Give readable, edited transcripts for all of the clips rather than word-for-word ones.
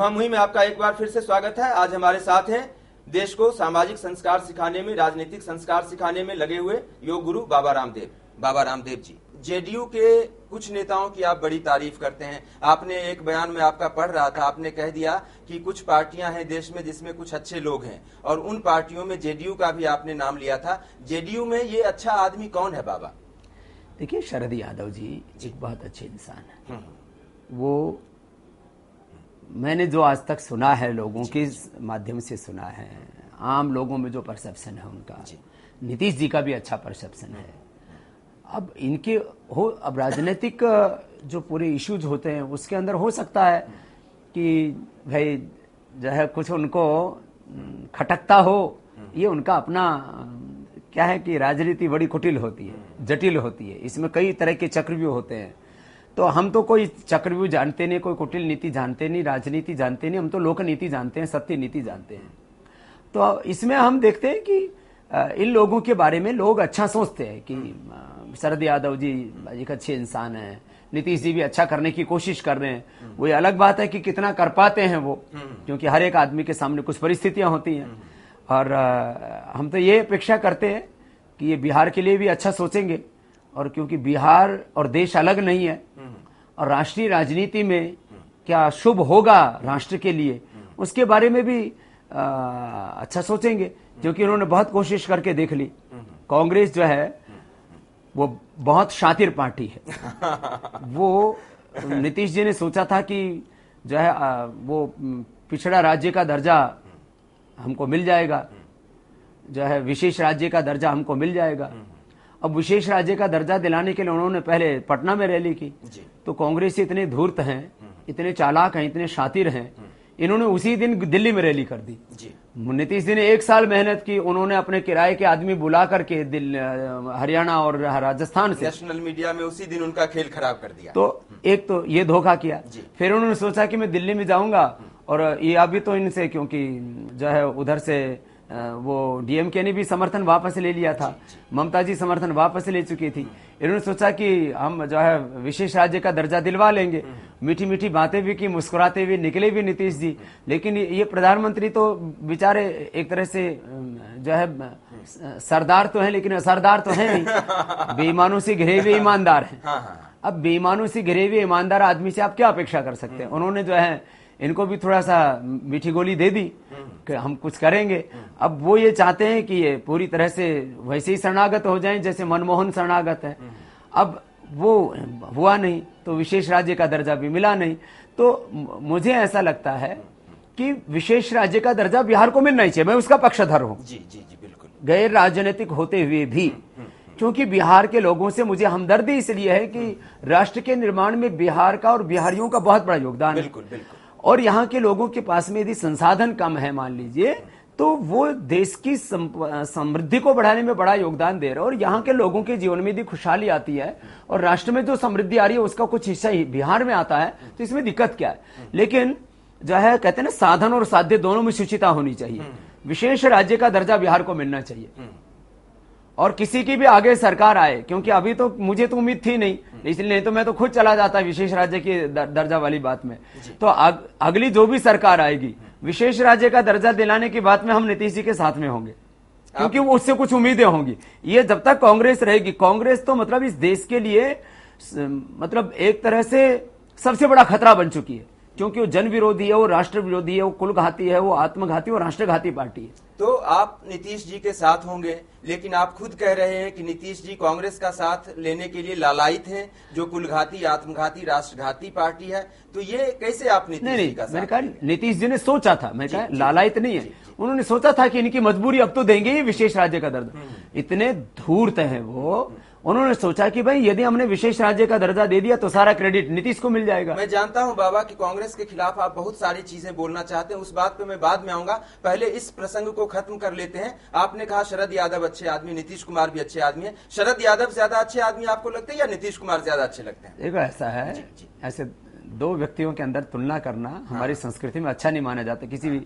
मुहिम में आपका एक बार फिर से स्वागत है। आज हमारे साथ हैं देश को सामाजिक संस्कार सिखाने में, राजनीतिक संस्कार सिखाने में लगे हुए योग गुरु बाबा रामदेव जी। जेडीयू के कुछ नेताओं की आप बड़ी तारीफ करते हैं। आपने एक बयान में आपका पढ़ रहा था, आपने कह दिया कि कुछ पार्टियां हैं देश में जिसमें कुछ अच्छे लोग हैं, और उन पार्टियों में जेडीयू का भी आपने नाम लिया था। जेडीयू में ये अच्छा आदमी कौन है बाबा? देखिए, शरद यादव जी एक बहुत अच्छे इंसान है। वो मैंने जो आज तक सुना है, लोगों के माध्यम से सुना है, आम लोगों में जो परसेप्शन है उनका, नीतीश जी का भी अच्छा परसेप्शन है। अब इनके अब राजनीतिक जो पूरे इश्यूज होते हैं उसके अंदर हो सकता है कि भाई जो है कुछ उनको खटकता हो। ये उनका अपना क्या है कि राजनीति बड़ी कुटिल होती है, जटिल होती है, इसमें कई तरह के चक्रव्यूह होते हैं। तो हम तो कोई चक्रव्यूह जानते नहीं, कोई कुटिल नीति जानते नहीं, राजनीति जानते नहीं, हम तो लोक नीति जानते हैं, सत्य नीति जानते हैं। तो इसमें हम देखते हैं कि इन लोगों के बारे में लोग अच्छा सोचते हैं कि शरद यादव जी एक अच्छे इंसान हैं, नीतीश जी भी अच्छा करने की कोशिश कर रहे हैं। वो अलग बात है कि कितना कर पाते हैं वो, क्योंकि हर एक आदमी के सामने कुछ परिस्थितियां होती हैं। और हम तो ये अपेक्षा करते हैं कि ये बिहार के लिए भी अच्छा सोचेंगे, और क्योंकि बिहार और देश अलग नहीं है, और राष्ट्रीय राजनीति में क्या शुभ होगा राष्ट्र के लिए उसके बारे में भी अच्छा सोचेंगे, क्योंकि उन्होंने बहुत कोशिश करके देख ली। कांग्रेस जो है वो बहुत शातिर पार्टी है। वो नीतीश जी ने सोचा था कि जो है वो पिछड़ा राज्य का दर्जा हमको मिल जाएगा, जो है विशेष राज्य का दर्जा हमको मिल जाएगा। अब विशेष राज्य का दर्जा दिलाने के लिए उन्होंने पहले पटना में रैली की। तो कांग्रेस इतने धूर्त हैं, इतने चालाक हैं, इतने शातिर हैं, इन्होंने उसी दिन दिल्ली में रैली कर दी। नीतीश जी ने 1 साल मेहनत की, उन्होंने अपने किराए के आदमी बुला करके हरियाणा और राजस्थान से नेशनल मीडिया में उसी दिन उनका खेल खराब कर दिया। तो एक तो ये धोखा किया। फिर उन्होंने सोचा कि मैं दिल्ली में जाऊंगा, और ये अभी तो इनसे, क्योंकि जो है उधर से वो डीएमके ने भी समर्थन वापस ले लिया था, ममता जी समर्थन वापस ले चुकी थी। इन्होंने सोचा कि हम जो है विशेष राज्य का दर्जा दिलवा लेंगे। मीठी मीठी बातें भी की, मुस्कुराते हुए निकले भी नीतीश जी। लेकिन ये प्रधानमंत्री तो बेचारे एक तरह से जो है सरदार तो है लेकिन असरदार तो है नहीं, बेईमानों से घिरे हुए ईमानदार हैं। अब बेईमानों से घिरे हुए ईमानदार आदमी से आप क्या अपेक्षा कर सकते हैं? उन्होंने जो है इनको भी थोड़ा सा मीठी गोली दे दी कि हम कुछ करेंगे। अब वो ये चाहते हैं कि ये पूरी तरह से वैसे ही शरणागत हो जाएं जैसे मनमोहन शरणागत है। अब वो हुआ नहीं, तो विशेष राज्य का दर्जा भी मिला नहीं। तो मुझे ऐसा लगता है कि विशेष राज्य का दर्जा बिहार को मिलना ही चाहिए। मैं उसका पक्षधर हूँ, जी जी जी बिल्कुल, गैर राजनीतिक होते हुए भी, क्योंकि बिहार के लोगों से मुझे हमदर्दी इसलिए है कि राष्ट्र के निर्माण में बिहार का और बिहारियों का बहुत बड़ा योगदान है। बिल्कुल बिल्कुल। और यहाँ के लोगों के पास में यदि संसाधन कम है मान लीजिए, तो वो देश की समृद्धि को बढ़ाने में बड़ा योगदान दे रहे हैं। और यहाँ के लोगों के जीवन में यदि खुशहाली आती है और राष्ट्र में जो समृद्धि आ रही है उसका कुछ हिस्सा ही बिहार में आता है, तो इसमें दिक्कत क्या है? लेकिन जो है कहते हैं ना, साधन और साध्य दोनों में सुचिता होनी चाहिए। विशेष राज्य का दर्जा बिहार को मिलना चाहिए, और किसी की भी आगे सरकार आए, क्योंकि अभी तो मुझे तो उम्मीद थी नहीं, इसलिए नहीं तो मैं तो खुद चला जाता विशेष राज्य की दर्जा वाली बात में। तो अगली जो भी सरकार आएगी, विशेष राज्य का दर्जा दिलाने की बात में हम नीतीश जी के साथ में होंगे, क्योंकि उससे कुछ उम्मीदें होंगी। ये जब तक कांग्रेस रहेगी, कांग्रेस तो मतलब इस देश के लिए मतलब एक तरह से सबसे बड़ा खतरा बन चुकी है, क्योंकि वो जन विरोधी है, वो राष्ट्र विरोधी है, वो कुलघाती है, वो आत्मघाती और राष्ट्रघाती पार्टी है। तो आप नीतीश जी के साथ होंगे, लेकिन आप खुद कह रहे हैं कि नीतीश जी कांग्रेस का साथ लेने के लिए लालायित हैं, जो कुलघाती, आत्मघाती, राष्ट्रघाती पार्टी है। तो ये कैसे आप नीतीश जी का साथ? मैंने कहा नीतीश जी ने सोचा था, मैं कहा लालायित नहीं है, उन्होंने सोचा था कि इनकी मजबूरी अब तो देंगे ही विशेष राज्य का दर्जा। इतने धूर्त हैं वो, उन्होंने सोचा कि भाई यदि हमने विशेष राज्य का दर्जा दे दिया तो सारा क्रेडिट नीतीश को मिल जाएगा। मैं जानता हूं बाबा कि कांग्रेस के खिलाफ आप बहुत सारी चीजें बोलना चाहते हैं, उस बात पे मैं बाद में आऊंगा। पहले इस प्रसंग को खत्म कर लेते हैं। आपने कहा शरद यादव अच्छे आदमी, नीतीश कुमार भी अच्छे आदमी है। शरद यादव ज्यादा अच्छे आदमी आपको लगते हैं या नीतीश कुमार ज्यादा अच्छे लगते हैं? देखो ऐसा है, ऐसे दो व्यक्तियों के अंदर तुलना करना हमारी संस्कृति में अच्छा नहीं माना जाता। किसी भी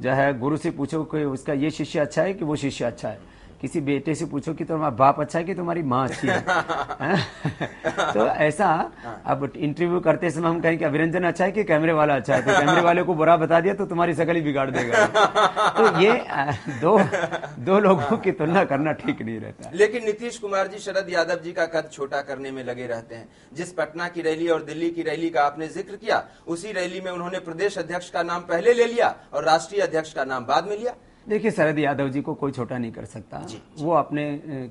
जो है गुरु से पूछो कि उसका ये शिष्य अच्छा है कि वो शिष्य अच्छा है, किसी बेटे से पूछो कि तुम्हारा बाप अच्छा है कि तुम्हारी माँ अच्छी है तो ऐसा अब इंटरव्यू करते समय हम कहें कि अभिरंजन अच्छा है कि कैमरे वाला अच्छा है, तो कैमरे वाले को बुरा बता दिया तो तुम्हारी शकल ही बिगाड़ देगा। तो ये दो लोगों की तुलना करना ठीक नहीं रहता। लेकिन नीतीश कुमार जी शरद यादव जी का कद छोटा करने में लगे रहते हैं। जिस पटना की रैली और दिल्ली की रैली का आपने जिक्र किया, उसी रैली में उन्होंने प्रदेश अध्यक्ष का नाम पहले ले लिया और राष्ट्रीय अध्यक्ष का नाम बाद में लिया। देखिए, शरद यादव जी को कोई छोटा नहीं कर सकता। वो अपने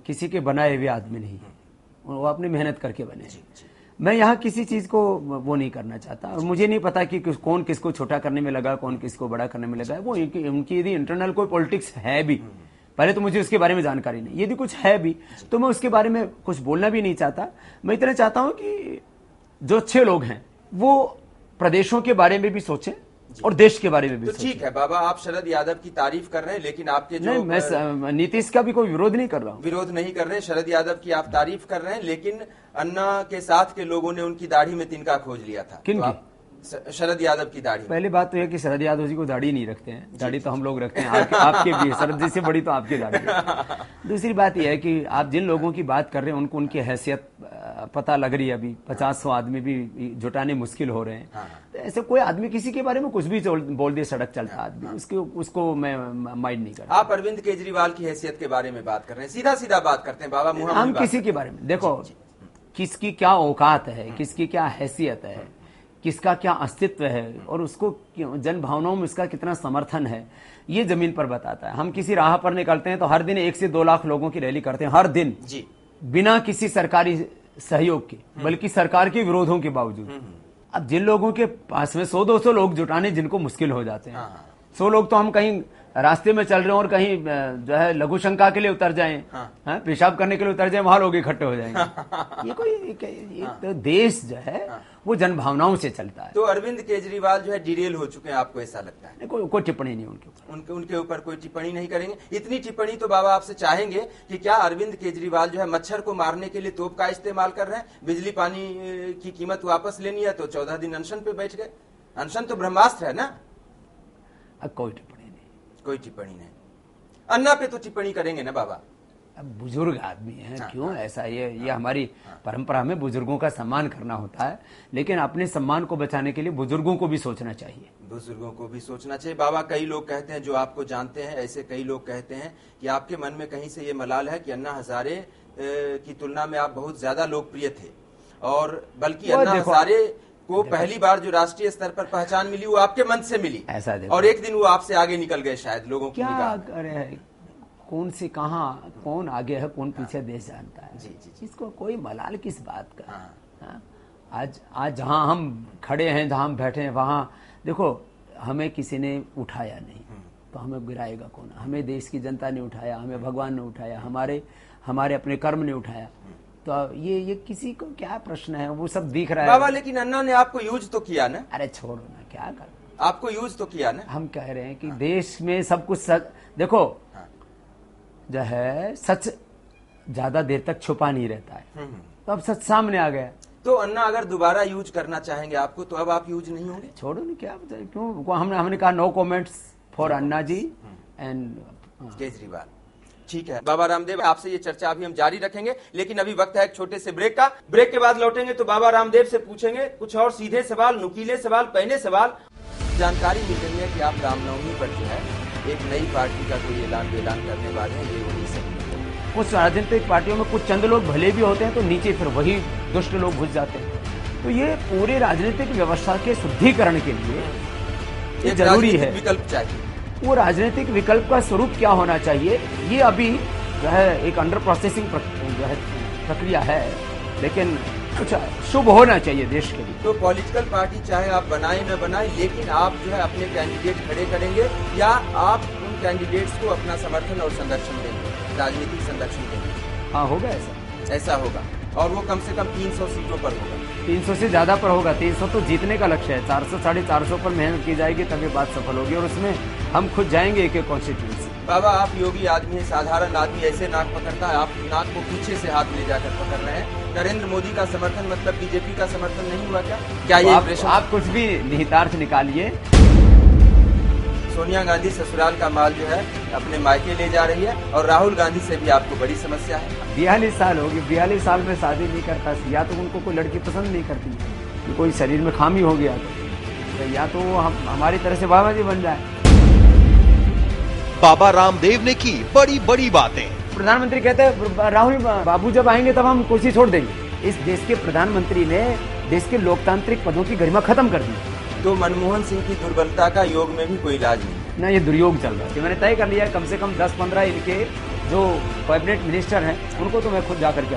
किसी के बनाए हुए आदमी नहीं है, वो अपनी मेहनत करके बने। मैं यहाँ किसी चीज को वो नहीं करना चाहता और मुझे नहीं पता कि कौन किसको छोटा करने में लगा, कौन किसको बड़ा करने में लगा। वो उनकी यदि इंटरनल कोई पॉलिटिक्स है भी, पहले तो मुझे उसके बारे में जानकारी नहीं, यदि कुछ है भी तो मैं उसके बारे में कुछ बोलना भी नहीं चाहता। मैं इतना चाहता हूं कि जो अच्छे लोग हैं वो प्रदेशों के बारे में भी सोचें और देश के बारे में भी। तो ठीक है बाबा, आप शरद यादव की तारीफ कर रहे हैं, लेकिन आपके जो नहीं, मैं नीतीश का भी कोई विरोध नहीं कर रहा हूँ। विरोध नहीं कर रहे हैं, शरद यादव की आप तारीफ कर रहे हैं, लेकिन अन्ना के साथ के लोगों ने उनकी दाढ़ी में तिनका खोज लिया था। किनकी? शरद यादव की दाढ़ी। पहले बात तो यह कि शरद यादव जी को दाढ़ी नहीं रखते हैं, दाढ़ी तो हम लोग रखते हैं, आपके भी शरद जी से बड़ी तो आपकी दाढ़ी है। दूसरी बात यह है कि आप जिन लोगों की बात कर रहे हैं उनको उनकी हैसियत पता लग रही है। अभी 50-100 आदमी भी जुटाने मुश्किल हो रहे हैं। तो ऐसे कोई आदमी किसी के बारे में कुछ भी बोल दे, सड़क चलता आदमी, उसको मैं माइंड नहीं करता। आप अरविंद केजरीवाल की हैसियत के बारे में बात कर रहे हैं, सीधा सीधा बात करते हैं बाबा। हम किसी के बारे में देखो, किसकी क्या औकात है, किसकी क्या हैसियत है, किसका क्या अस्तित्व है और उसको जन भावनाओं में उसका कितना समर्थन है, ये जमीन पर बताता है। हम किसी राह पर निकलते हैं तो हर दिन 1 से 2 लाख लोगों की रैली करते हैं, हर दिन जी, बिना किसी सरकारी सहयोग के, बल्कि सरकार के विरोधों के बावजूद। अब जिन लोगों के पास में 100-200 लोग जुटाने जिनको मुश्किल हो जाते हैं, 100 लोग तो हम कहीं रास्ते में चल रहे हो और कहीं जो है लघु शंका के लिए उतर जाएं, पेशाब करने के लिए उतर जाएं, वहां लोग इकट्ठे हो जाएंगे। ये कोई तो देश जो है वो जन भावनाओं से चलता है। तो अरविंद केजरीवाल जो है डिरेल हो चुके हैं, आपको ऐसा लगता है? कोई टिप्पणी नहीं उनके ऊपर कोई टिप्पणी नहीं करेंगे। इतनी टिप्पणी तो बाबा आपसे चाहेंगे कि क्या अरविंद केजरीवाल जो है मच्छर को मारने के लिए तोप का इस्तेमाल कर रहे हैं? बिजली पानी की कीमत वापस लेनी है तो 14 दिन अनशन पे बैठ गए। अनशन तो ब्रह्मास्त्र है ना। कोई टिप्पणी नहीं। अन्ना पे तो टिप्पणी करेंगे ना बाबा? अब बुजुर्ग आदमी है, क्यों ऐसा, ये हमारी परंपरा में बुजुर्गों का सम्मान करना होता है, लेकिन अपने सम्मान को बचाने के लिए बुजुर्गों को भी सोचना चाहिए। बुजुर्गों को भी सोचना चाहिए बाबा। कई लोग कहते हैं, जो आपको जानते हैं, ऐसे कई लोग कहते हैं कि आपके मन में कहीं से ये मलाल है कि अन्ना हजारे की तुलना में आप बहुत ज्यादा लोकप्रिय थे, और बल्कि अन्ना हजारे को पहली बार जो राष्ट्रीय स्तर पर पहचान मिली वो आपके मंच से मिली, ऐसा और एक दिन वो आपसे आगे निकल गए शायद लोगों की निगाह में। क्या करे, कौन से कहाँ कौन आगे है कौन पीछे, देश जानता है। जी। इसको कोई मलाल किस बात का। आज जहाँ हम खड़े हैं, जहाँ हम बैठे हैं, वहाँ देखो हमें किसी ने उठाया नहीं तो हमें गिराएगा कौन? हमें देश की जनता ने उठाया, हमें भगवान ने उठाया, हमारे अपने कर्म ने उठाया। तो ये किसी को क्या प्रश्न है, वो सब दिख रहा है बाबा। लेकिन अन्ना ने आपको यूज तो किया ना। अरे छोड़ो ना, क्या कर, आपको यूज तो किया ना। हम कह रहे हैं कि देश में सब कुछ देखो जो है, सच ज्यादा देर तक छुपा नहीं रहता है, तो अब सच सामने आ गया। तो अन्ना अगर दोबारा यूज करना चाहेंगे आपको, तो अब आप यूज नहीं होंगे? छोड़ो नहीं, क्या क्यों, हमने कहा no comments for Anna ji and Kejriwal. ठीक है बाबा रामदेव, आपसे ये चर्चा अभी हम जारी रखेंगे, लेकिन अभी वक्त है एक छोटे से ब्रेक का। ब्रेक के बाद लौटेंगे तो बाबा रामदेव से पूछेंगे कुछ और सीधे सवाल, नुकीले सवाल, पहले सवाल। जानकारी मिल रही है कि आप रामनवमी पर जो है एक नई पार्टी का कोई ऐलान करने वाले हैं, ये वही सही? कुछ राजनीतिक पार्टियों में कुछ चंद लोग भले भी होते हैं तो नीचे फिर वही दुष्ट लोग घुस जाते हैं। तो ये पूरे राजनीतिक व्यवस्था के शुद्धिकरण के लिए ये जरूरी है, विकल्प चाहिए। वो राजनीतिक विकल्प का स्वरूप क्या होना चाहिए, ये अभी जो है एक अंडर प्रोसेसिंग जो है प्रक्रिया है, लेकिन कुछ शुभ होना चाहिए देश के लिए। तो पॉलिटिकल पार्टी चाहे आप बनाए न बनाए, लेकिन आप जो है अपने कैंडिडेट खड़े करेंगे, या आप उन कैंडिडेट्स को अपना समर्थन और संरक्षण देंगे, राजनीतिक संरक्षण देंगे? हाँ, होगा ऐसा होगा, और वो कम से कम 300 सीटों पर होगा। 300 से ज्यादा पर होगा। 300 तो जीतने का लक्ष्य है, 400-450 पर मेहनत की जाएगी तभी बात सफल होगी, और उसमें हम खुद जाएंगे एक कॉन्स्टिट्यूंसी। बाबा आप योगी आदमी है, साधारण आदमी ऐसे नाक पकड़ता है, आप नाक को पीछे से हाथ ले जाकर पकड़ रहे हैं। नरेंद्र मोदी का समर्थन मतलब बीजेपी का समर्थन नहीं हुआ क्या? क्या ये आप कुछ भी निहितार्थ निकालिए, सोनिया गांधी ससुराल का माल जो है अपने मायके ले जा रही है और राहुल गांधी से भी आपको बड़ी समस्या है। 42 साल होगी, 42 साल में शादी नहीं करता, या तो उनको कोई लड़की पसंद नहीं करती, कि कोई शरीर में खामी हो गया तो या तो हमारी तरह से बाबा जी बन जाए। बाबा रामदेव ने की बड़ी बड़ी बातें। प्रधानमंत्री कहते हैं राहुल बाबू जब आएंगे तब हम कुर्सी छोड़ देंगे। इस देश के प्रधानमंत्री ने देश के लोकतांत्रिक पदों की गरिमा खत्म कर दी। तो मनमोहन सिंह की दुर्बलता का योग में भी कोई इलाज नहीं ना, ये दुर्योग चल रहा है। मैंने तय कर लिया है कम से कम 10-15 इनके जो कैबिनेट मिनिस्टर हैं उनको तो मैं खुद जाकर के